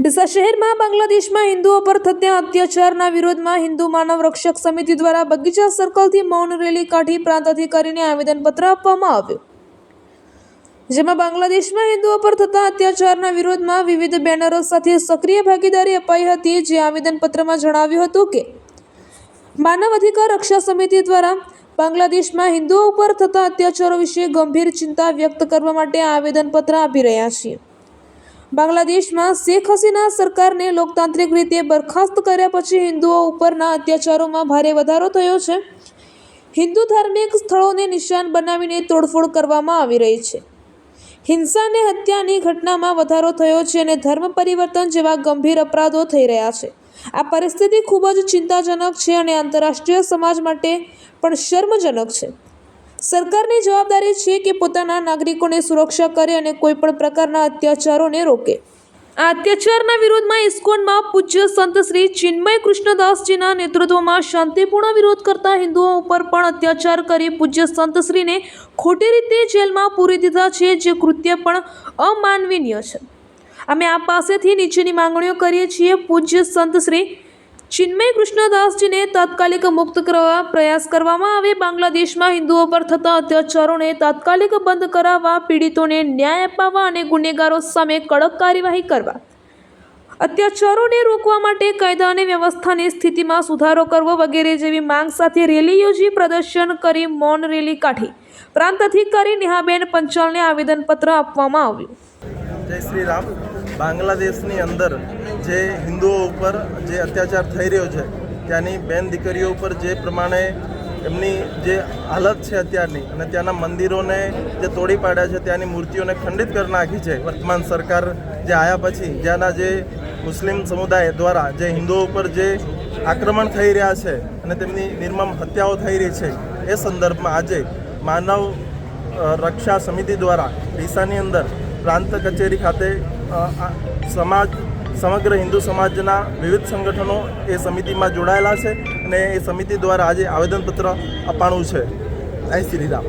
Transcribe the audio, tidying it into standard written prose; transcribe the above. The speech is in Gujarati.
ડીસા શહેરમાં બાંગ્લાદેશમાં હિન્દુઓ પર થતા અત્યાચારના વિરોધમાં હિન્દુ માનવ રક્ષક સમિતિ દ્વારા બગીચા સર્કલથી મૌન રેલી કાઢી પ્રાંત અધિકારીને આવેદનપત્ર આપવામાં આવ્યું, જેમાં બાંગ્લાદેશમાં હિન્દુઓ પર થતા અત્યાચારના વિરોધમાં વિવિધ બેનરો સાથે સક્રિય ભાગીદારી અપાઈ હતી। જે આવેદનપત્રમાં જણાવ્યું હતું કે માનવ અધિકાર રક્ષા સમિતિ દ્વારા બાંગ્લાદેશમાં હિન્દુઓ ઉપર થતા અત્યાચારો વિશે ગંભીર ચિંતા વ્યક્ત કરવા માટે આવેદનપત્ર આપી રહ્યા છીએ। બાંગ્લાદેશમાં શેખ હસીના સરકારને લોકતાંત્રિક રીતે બરખાસ્ત કર્યા પછી હિન્દુઓ ઉપરના અત્યાચારોમાં ભારે વધારો થયો છે। હિન્દુ ધાર્મિક સ્થળોને નિશાન બનાવીને તોડફોડ કરવામાં આવી રહી છે। હિંસા અને હત્યાની ઘટનામાં વધારો થયો છે અને ધર્મ પરિવર્તન જેવા ગંભીર અપરાધો થઈ રહ્યા છે। આ પરિસ્થિતિ ખૂબ જ ચિંતાજનક છે અને આંતરરાષ્ટ્રીય સમાજ માટે પણ શર્મજનક છે। સરકારની જવાબદારી છે કે પોતાના નાગરિકોને સુરક્ષા કરે અને કોઈ પણ પ્રકારના અત્યાચારોને રોકે। આ અત્યાચારના વિરોધમાં ઇસ્કોનમાં પૂજ્ય સંત શ્રી ચિન્મય કૃષ્ણદાસજીના નેતૃત્વમાં શાંતિપૂર્ણ વિરોધ કરતા હિન્દુઓ ઉપર પણ અત્યાચાર કરી પૂજ્ય સંત શ્રીને ખોટી રીતે જેલમાં પૂરી દીધા છે, જે કૃત્ય પણ અમાનવીય છે। અમે આ પાસેથી નીચેની માંગણીઓ કરીએ છીએ। પૂજ્ય સંત શ્રી ચિન્મય કૃષ્ણદાસજીને તાત્કાલિક મુક્ત કરવા પ્રયાસ કરવામાં આવે। બાંગ્લાદેશમાં હિન્દુઓ પર થતા અત્યાચારોને તાત્કાલિક બંધ કરાવવા, પીડિતોને ન્યાય અપાવવા અને ગુનેગારો સામે કડક કાર્યવાહી કરવા, અત્યાચારોને રોકવા માટે કાયદા અને વ્યવસ્થાની સ્થિતિમાં સુધારો કરવો વગેરે જેવી માંગ સાથે રેલી યોજી, પ્રદર્શન કરી, મૌન રેલી કાઢી પ્રાંત અધિકારી નેહાબેન પંચાલને આવેદનપત્ર આપવામાં આવ્યું। જય શ્રી રામ। બાંગ્લાદેશની અંદર જે હિન્દુઓ ઉપર જે અત્યાચાર થઈ રહ્યો છે, ત્યાંની બેન દીકરીઓ ઉપર જે પ્રમાણે એમની જે હાલત છે અત્યારની, અને ત્યાંના મંદિરોને જે તોડી પાડ્યા છે, ત્યાંની મૂર્તિઓને ખંડિત કરી નાખી છે વર્તમાન સરકાર જે આવ્યા પછી, જ્યાંના જે મુસ્લિમ સમુદાય દ્વારા જે હિન્દુઓ ઉપર જે આક્રમણ થઈ રહ્યા છે અને તેમની નિર્મમ હત્યાઓ થઈ રહી છે, એ સંદર્ભમાં આજે માનવ રક્ષા સમિતિ દ્વારા ડીસાની અંદર પ્રાંત કચેરી ખાતે સમગ્ર હિન્દુ સમાજના વિવિધ સંગઠનો એ સમિતિમાં જોડાયેલા છે અને એ સમિતિ દ્વારા આજે આવેદનપત્ર અપાણું છે। જય શ્રી રામ।